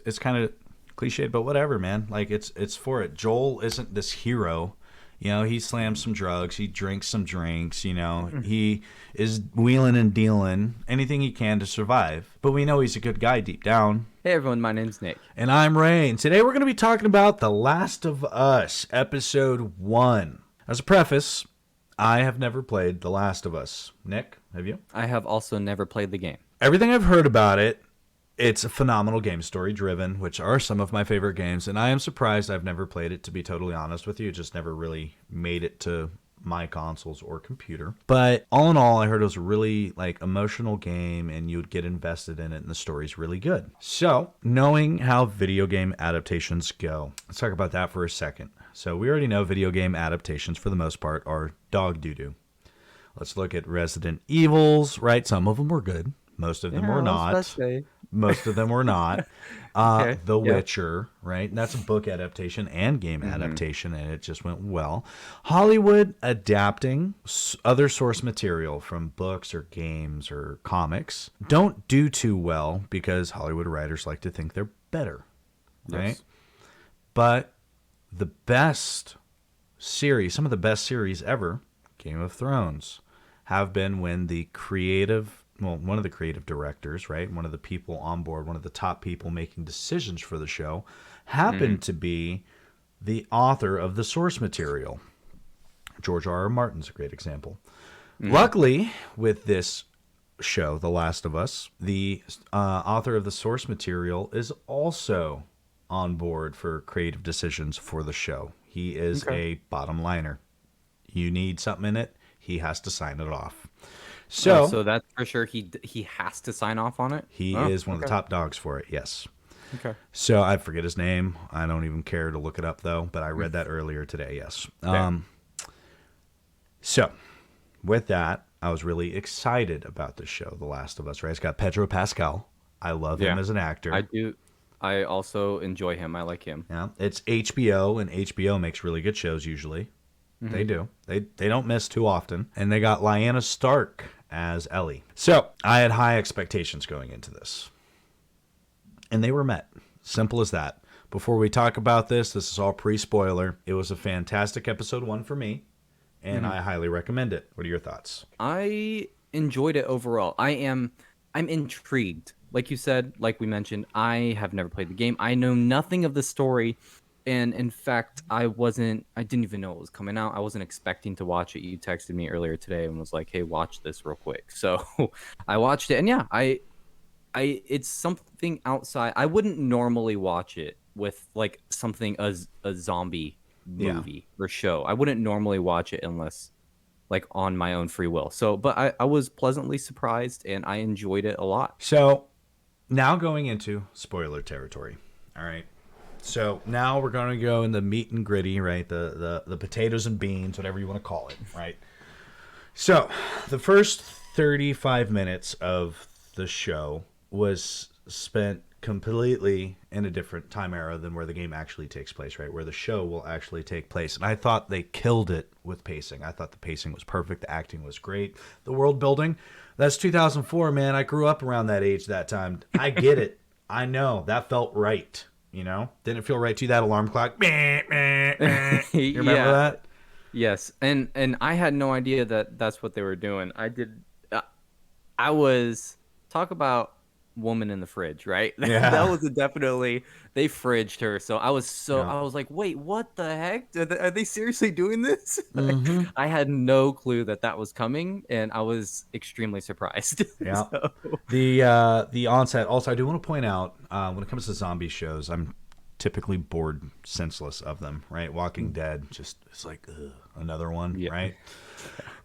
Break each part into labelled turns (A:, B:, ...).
A: It's kind of cliched, but whatever, man. Like it's for it. Joel isn't this hero. You know, he slams some drugs, he drinks some drinks, you know, he is wheeling and dealing anything he can to survive. But we know he's a good guy deep down.
B: Hey everyone, my name's Nick.
A: And I'm Ray. And today we're going to be talking about The Last of Us, Episode 1. As a preface, I have never played The Last of Us. Nick, have you?
B: I have also never played the game.
A: Everything I've heard about it, it's a phenomenal game, story-driven, which are some of my favorite games, and I am surprised I've never played it, to be totally honest with you. It just never really made it to my consoles or computer. But all in all, I heard it was a really emotional game, and you would get invested in it, and the story's really good. So, knowing how video game adaptations go, let's talk about that for a second. So, we already know video game adaptations, for the most part, are dog doo-doo. Let's look at Resident Evils, right? Some of them were good. Most of them were not. Most of them were not.
B: Okay.
A: The Witcher, right? And that's a book adaptation and game adaptation, and it just went well. Hollywood adapting other source material from books or games or comics don't do too well because Hollywood writers like to think they're better, right?
B: Yes.
A: But the best series, some of the best series ever, Game of Thrones, have been when one of the creative directors, right? One of the people on board, one of the top people making decisions for the show, happened to be the author of the source material. George R. R. Martin's a great example. Luckily, with this show, The Last of Us, the author of the source material is also on board for creative decisions for the show. He is a bottom liner. You need something in it, he has to sign it off.
B: So that's for sure. He has to sign off on it.
A: He is one of the top dogs for it. Yes.
B: Okay.
A: So I forget his name. I don't even care to look it up though. But I read that earlier today. Yes. So with that, I was really excited about this show, The Last of Us. Right? It's got Pedro Pascal. I love him as an actor.
B: I do. I also enjoy him. I like him.
A: Yeah. It's HBO, and HBO makes really good shows usually. They do. They don't miss too often. And they got Lyanna Stark as Ellie. So I had high expectations going into this. And they were met. Simple as that. Before we talk about this is all pre-spoiler. It was a fantastic episode 1 for me. And I highly recommend it. What are your thoughts?
B: I enjoyed it overall. I'm intrigued. Like you said, like we mentioned, I have never played the game. I know nothing of the story. And in fact, I didn't even know it was coming out. I wasn't expecting to watch it. You texted me earlier today and was like, hey, watch this real quick. So I watched it. And yeah, it's something outside. I wouldn't normally watch it with like something, a zombie movie or show. I wouldn't normally watch it unless like on my own free will. So, but I was pleasantly surprised and I enjoyed it a lot.
A: So now going into spoiler territory. All right. So now we're going to go in the meat and gritty, right? The potatoes and beans, whatever you want to call it, right? So the first 35 minutes of the show was spent completely in a different time era than where the game actually takes place, right? Where the show will actually take place. And I thought they killed it with pacing. I thought the pacing was perfect. The acting was great. The world building, that's 2004, man. I grew up around that age that time. I get it. I know. That felt right. You know, didn't it feel right to you, that alarm clock? You remember that?
B: Yes, and I had no idea that that's what they were doing. I was talk about woman in the fridge, right?
A: Yeah.
B: That was definitely, they fridged her. So I was like, wait, what the heck? Are they seriously doing this? I had no clue that was coming, and I was extremely surprised.
A: Yeah.
B: So.
A: The onset. Also, I do want to point out when it comes to zombie shows, I'm typically bored senseless of them. Right? Walking Dead, just it's like another one. Yeah. Right?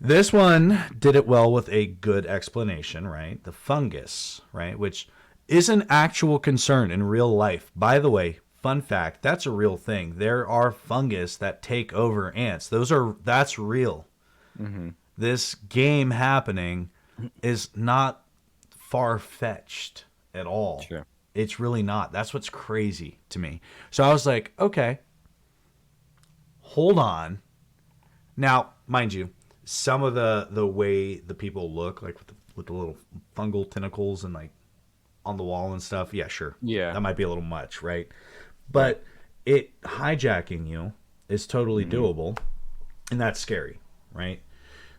A: This one did it well with a good explanation. Right? The fungus. Right? Which is an actual concern in real life. By the way, fun fact, that's a real thing. There are fungus that take over ants. That's real. This game happening is not far-fetched at all.
B: Sure.
A: It's really not. That's what's crazy to me. So I was like, okay, hold on. Now, mind you, some of the way the people look, like with the little fungal tentacles and like on the wall and stuff, yeah, sure,
B: Yeah.
A: that might be a little much, right?
B: Right.
A: But it hijacking you is totally
B: Hmm.
A: doable, and that's scary, right?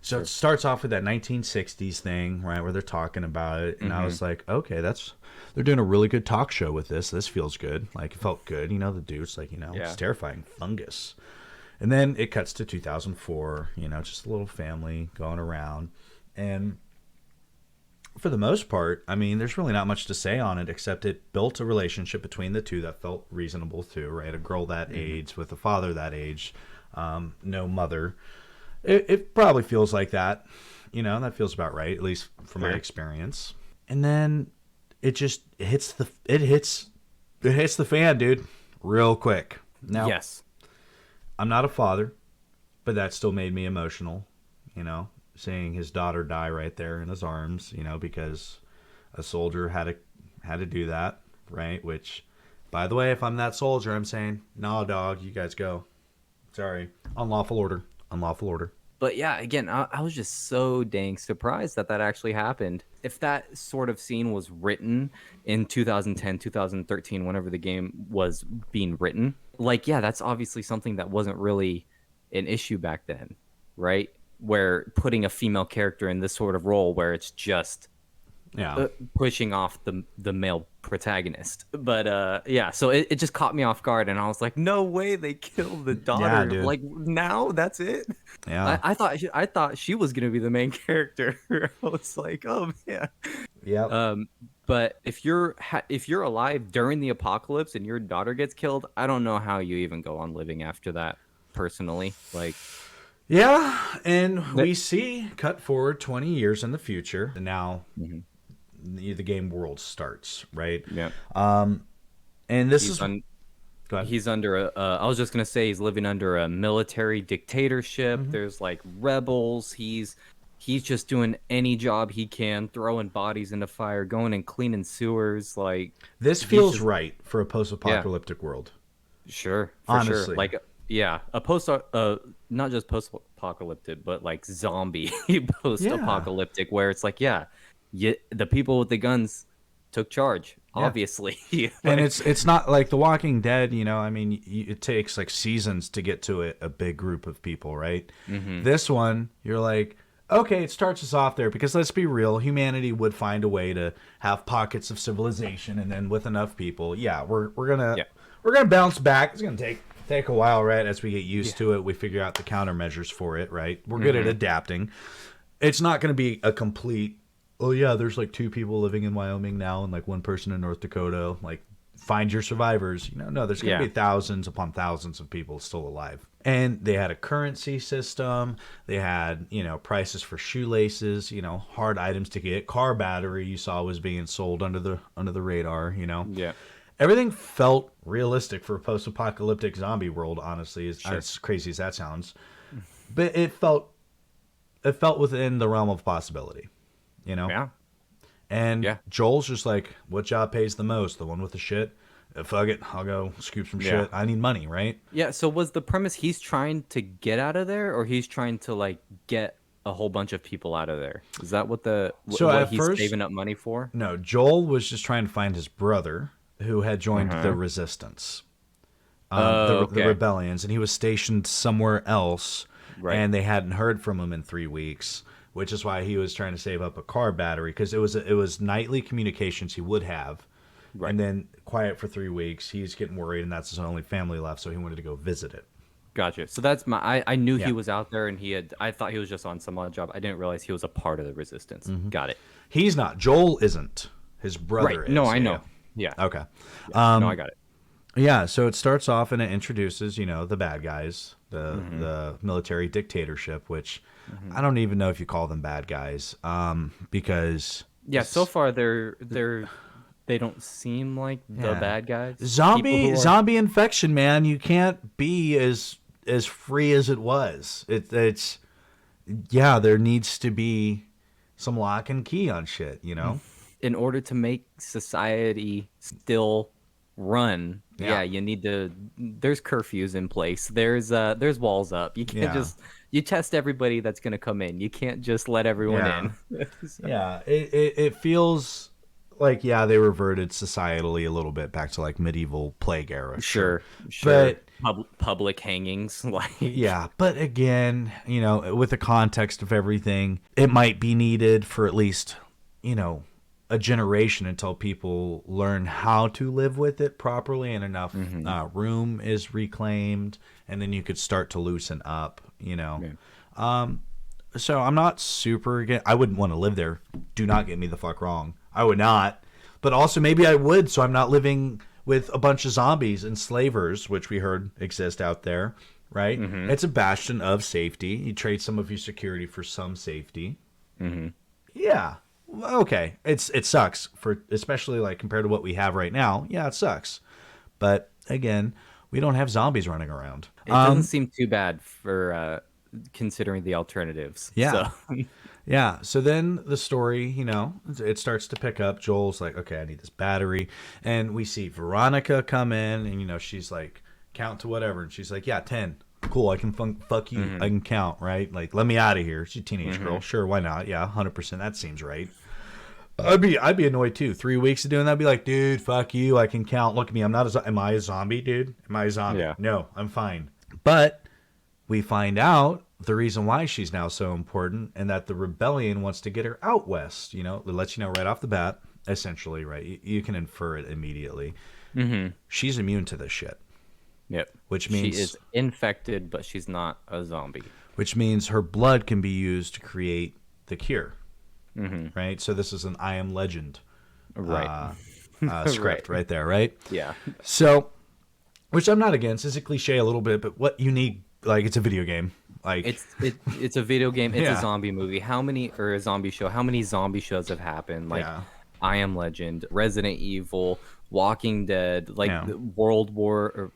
A: So it
B: Sure.
A: starts off with that 1960s thing, right, where they're talking about it, and I
B: Hmm.
A: was like, okay, they're doing a really good talk show with this. This feels good. Like, it felt good. The dude's like, it's
B: Yeah.
A: terrifying. Fungus. And then it cuts to 2004, just a little family going around. And for the most part, I mean, there's really not much to say on it except it built a relationship between the two that felt reasonable too, right? A girl that
B: Hmm.
A: age with a father that age, no mother. It probably feels like that. That feels about right, at least from my
B: Fair.
A: experience. And then it hits the fan, dude, real quick. Now,
B: Yes.
A: I'm not a father, but that still made me emotional, you know, seeing his daughter die right there in his arms, because a soldier had to do that, right? Which, by the way, if I'm that soldier, I'm saying, "Nah, dog, you guys go. Sorry, unlawful order, unlawful order."
B: But yeah, again, I was just so dang surprised that that actually happened. If that sort of scene was written in 2010, 2013, whenever the game was being written, like, yeah, that's obviously something that wasn't really an issue back then, right? Where putting a female character in this sort of role where it's just
A: Yeah,
B: pushing off the male protagonist. But yeah, so it just caught me off guard, and I was like, no way they killed the
A: yeah,
B: daughter.
A: dude,
B: Like now, that's it.
A: yeah,
B: I thought she was gonna be the main character. I was like, oh man.
A: yep,
B: Um, but if you're alive during the apocalypse and your daughter gets killed, I don't know how you even go on living after that. Personally, like,
A: yeah. And
B: that,
A: we see cut forward 20 years in the future, and now
B: mhm,
A: the game world starts, right?
B: yeah,
A: And this
B: he's
A: is
B: on.
A: go ahead.
B: He's under a I was just gonna say he's living under a military dictatorship.
A: Hmm.
B: There's like rebels. He's just doing any job he can, throwing bodies into fire, going and cleaning sewers. Like
A: This
B: he's
A: feels
B: just,
A: right for a
B: yeah,
A: post-apocalyptic world,
B: sure, for sure.
A: honestly.
B: Like, yeah, a not just post apocalyptic, but like zombie post
A: Yeah,
B: apocalyptic, where it's like, yeah, the people with the guns took charge,
A: yeah.
B: obviously.
A: And
B: Like,
A: it's not like The Walking Dead, I mean, it takes like seasons to get to a big group of people, right?
B: hmm,
A: This one, you're like, okay, it starts us off there because let's be real, humanity would find a way to have pockets of civilization, and then with enough people, yeah, we're gonna
B: yeah,
A: we're gonna bounce back. It's gonna take a while, right? As we get
B: yeah,
A: used to it, we figure out the countermeasures for it, right? We're good at
B: hmm,
A: adapting. It's not gonna be a complete, oh yeah, there's like two people living in Wyoming now and like one person in North Dakota. Like, find your survivors. No, there's going to
B: yeah.
A: be thousands upon thousands of people still alive. And they had a currency system. They had, prices for shoelaces, hard items to get. Car battery you saw was being sold under the radar.
B: Yeah,
A: Everything felt realistic for a post-apocalyptic zombie world, honestly,
B: sure.
A: as crazy as that sounds. But it felt within the realm of possibility, you know?
B: Yeah,
A: And
B: yeah,
A: Joel's just like, what job pays the most? The one with the shit? Fuck it. I'll go scoop some
B: yeah,
A: shit. I need money, right?
B: yeah. So was the premise he's trying to get out of there, or he's trying to like get a whole bunch of people out of there? Is that what
A: So
B: what
A: at
B: he's
A: first,
B: saving up money for?
A: no, Joel was just trying to find his brother who had
B: Uh
A: joined the
B: huh.
A: resistance,
B: Oh,
A: the
B: okay.
A: rebellions, and he was stationed somewhere else,
B: Right.
A: and they hadn't heard from him in 3 weeks, which is why he was trying to save up a car battery because it was nightly communications he would have,
B: Right.
A: and then quiet for 3 weeks. He's getting worried, and that's his only family left, so he wanted to go visit it.
B: Gotcha. So that's I knew he
A: Yeah.
B: was out there and I thought he was just on some odd job. I didn't realize he was a part of the resistance. Got it.
A: He's not. Joel isn't. His
B: Right.
A: brother
B: No,
A: is.
B: I
A: Yeah.
B: know. Yeah.
A: Yeah. Okay.
B: Yeah. No, I got it.
A: Yeah. So it starts off and it introduces, the bad guys, the
B: Hmm.
A: the military dictatorship, which
B: Hmm.
A: I don't even know if you call them bad guys, because
B: Yeah, so far they don't seem like the
A: yeah,
B: bad guys. People
A: zombie
B: who are
A: zombie infection, man. You can't be as free as it was. It's yeah. There needs to be some lock and key on shit.
B: in order to make society still run,
A: Yeah.
B: yeah, you need to there's curfews in place. There's walls up. You can't
A: Yeah.
B: just you test everybody that's going to come in. You can't just let everyone
A: Yeah.
B: in. So,
A: Yeah, it feels like, yeah, they reverted societally a little bit back to like medieval plague era, sure.
B: Sure.
A: But
B: Public hangings, like
A: yeah, but again, with the context of everything, it might be needed for at least, a generation until people learn how to live with it properly and enough room is reclaimed, and then you could start to loosen up,
B: Yeah.
A: So I'm not super again. I wouldn't want to live there. Do not get me the fuck wrong. I would not. But also maybe I would, so I'm not living with a bunch of zombies and slavers, which we heard exist out there, right? It's a bastion of safety. You trade some of your security for some safety. Yeah. Okay. It sucks for especially like compared to what we have right now. Yeah, it sucks. But again, we don't have zombies running around.
B: it doesn't seem too bad for considering the alternatives.
A: Yeah.
B: So
A: Yeah. So then the story, it starts to pick up. Joel's like, okay, I need this battery. And we see Veronica come in and, she's like, count to whatever. And she's like, yeah, 10. Cool. I can fuck you. I can count, right? Like, let me out of here. She's a teenage girl. Sure. Why not? Yeah. 100%. That seems right. I'd be annoyed too. 3 weeks of doing that, I'd be like, dude, fuck you. I can count. Look at me. I'm not am I a zombie, dude? Am I a zombie?
B: Yeah.
A: No, I'm fine. But we find out the reason why she's now so important and that the rebellion wants to get her out west. It lets you know right off the bat, essentially, right? You can infer it immediately. She's immune to this shit.
B: Yep.
A: Which means
B: she is infected, but she's not a zombie.
A: Which means her blood can be used to create the cure. Right? So this is an I Am Legend script right there, right?
B: Yeah.
A: So, which I'm not against. It's a cliche a little bit, but what you need, like, it's a video game. Like
B: it's a video game. It's
A: Yeah.
B: a zombie movie. Or a zombie show? How many zombie shows have happened? Like
A: Yeah.
B: I Am Legend, Resident Evil, Walking Dead, like
A: Yeah.
B: World War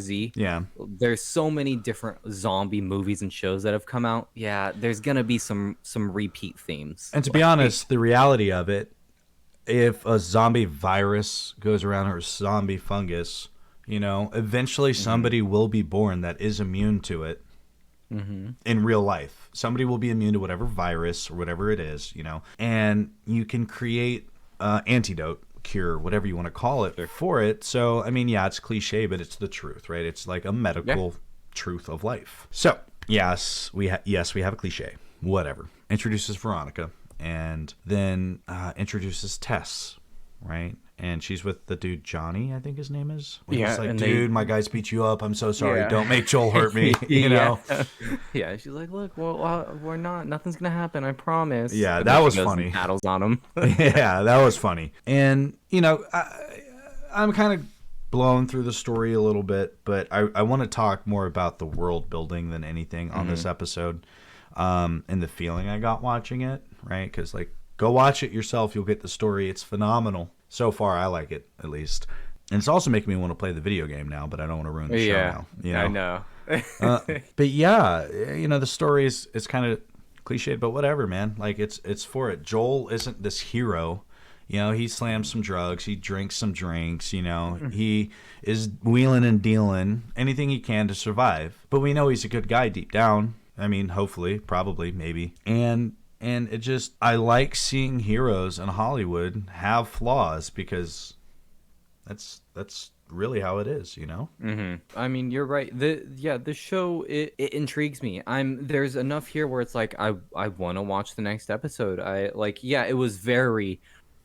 B: Z.
A: Yeah.
B: There's so many different zombie movies and shows that have come out. Yeah, there's gonna be some repeat themes.
A: And to be honest, the reality of it, if a zombie virus goes around or a zombie fungus, eventually somebody will be born that is immune to it in real life. Somebody will be immune to whatever virus or whatever it is, and you can create antidote, cure, whatever you want to call it for it. So, I mean, yeah, it's cliche, but it's the truth, right? It's like a medical truth of life. So, yes, we have a cliche. Whatever. Introduces Veronica and then introduces Tess, right? And she's with the dude Johnny, I think his name is.
B: Yeah,
A: He's like,
B: and
A: dude, my guys beat you up. I'm so sorry.
B: Yeah.
A: Don't make Joel hurt me.
B: Yeah, she's like, look, well, we're not. Nothing's gonna happen. I promise.
A: Yeah,
B: And
A: that
B: then she
A: was
B: goes and
A: funny.
B: Battles on him.
A: Yeah, that was funny. And, I'm kind of blown through the story a little bit, but I want to talk more about the world building than anything on this episode, and the feeling I got watching it, right? Because, like, go watch it yourself. You'll get the story. It's phenomenal. So far, I like it, at least. And it's also making me want to play the video game now, but I don't want to ruin the show now.
B: I know.
A: But yeah, the story is kind of cliched, but whatever, man. Like, it's for it. Joel isn't this hero. He slams some drugs. He drinks some drinks. He is wheeling and dealing anything he can to survive. But we know he's a good guy deep down. I mean, hopefully, probably, maybe. And it just, I like seeing heroes in Hollywood have flaws because that's really how it is,
B: I mean, you're right. The show it intrigues me. There's enough here where it's like I want to watch the next episode. It was very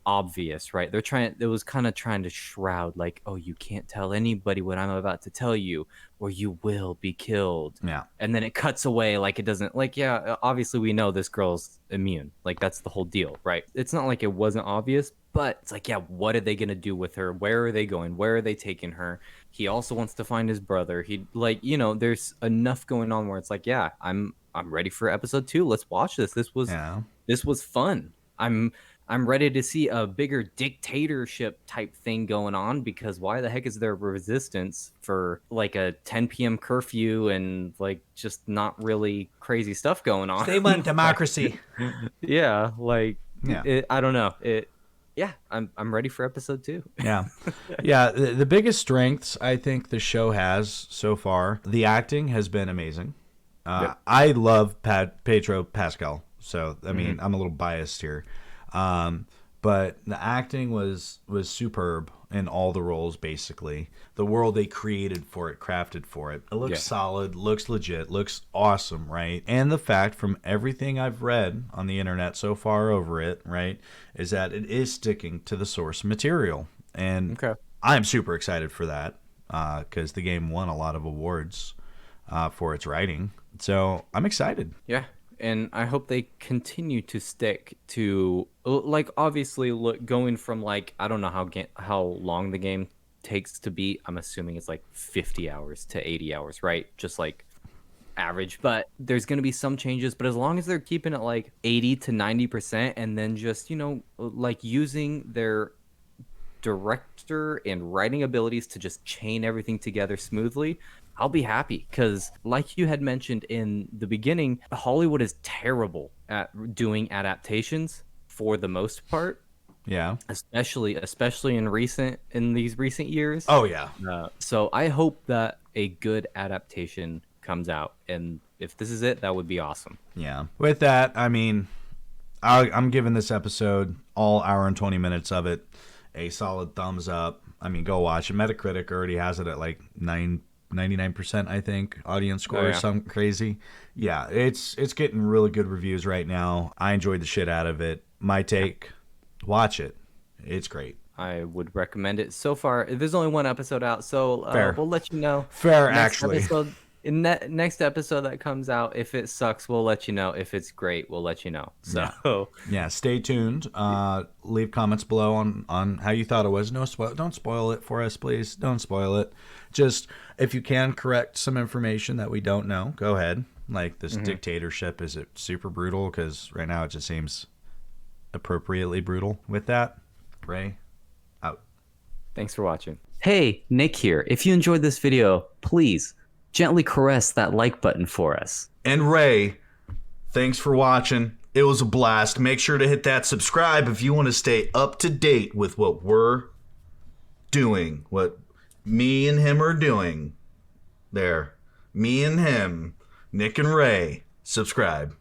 B: obvious, right? It was kind of trying to shroud, like, oh, you can't tell anybody what I'm about to tell you or you will be killed.
A: Yeah.
B: And then it cuts away, like, it doesn't, like, yeah, obviously we know this girl's immune, like, that's the whole deal, right? It's not like it wasn't obvious, but it's like, yeah, what are they gonna do with her? Where are they going? Where are they taking her? He also wants to find his brother. He, like, there's enough going on where it's like, yeah, I'm ready for episode 2. Let's watch this. This was fun. I'm ready to see a bigger dictatorship type thing going on, because why the heck is there resistance for like a 10 p.m. curfew and like just not really crazy stuff going on?
A: They want democracy.
B: Yeah, like,
A: Yeah.
B: I don't know. I'm ready for episode 2.
A: Yeah. Yeah. The biggest strengths I think the show has so far, the acting has been amazing.
B: Yep.
A: I love Pedro Pascal. So, I mean, I'm a little biased here. but the acting was superb in all the roles. Basically, the world they created for it, crafted for it, it looks
B: Yeah.
A: solid, looks legit, looks awesome, right? And the fact from everything I've read on the internet so far over it, right, is that it is sticking to the source material, and
B: Okay.
A: I'm super excited for that because the game won a lot of awards for its writing. So I'm excited.
B: Yeah, and I hope they continue to stick to like obviously look going from like I don't know how long the game takes to beat. I'm assuming it's like 50 hours to 80 hours, right? Just like average. But there's going to be some changes, but as long as they're keeping it like 80 to 90% and then just, like using their director and writing abilities to just chain everything together smoothly, I'll be happy. Because, like you had mentioned in the beginning, Hollywood is terrible at doing adaptations for the most part,
A: Yeah.
B: especially in these recent years.
A: Oh yeah.
B: So I hope that a good adaptation comes out, and if this is it, that would be awesome.
A: Yeah. With that, I mean, I'm giving this episode, all hour and 20 minutes of it, a solid thumbs up. I mean, go watch it. Metacritic already has it at like 99%, I think. Audience score is
B: yeah.
A: something crazy. Yeah, it's getting really good reviews right now. I enjoyed the shit out of it. My take, watch it. It's great.
B: I would recommend it. So far, there's only one episode out, so
A: Fair.
B: we'll let you know.
A: Fair,
B: Next
A: actually.
B: episode, next episode that comes out, if it sucks, we'll let you know. If it's great, we'll let you know. So
A: Yeah, stay tuned. Leave comments below on how you thought it was. Don't spoil it for us, please. Don't spoil it. Just if you can correct some information that we don't know, go ahead. Like this dictatorship, is it super brutal? Because right now it just seems appropriately brutal. With that, Ray, out.
B: thanks for watching. Hey, Nick here. If you enjoyed this video, please gently caress that like button for us.
A: And Ray, thanks for watching. It was a blast. Make sure to hit that subscribe if you want to stay up to date with what we're doing, what me and him are doing. There. Me and him, Nick and Ray. Subscribe.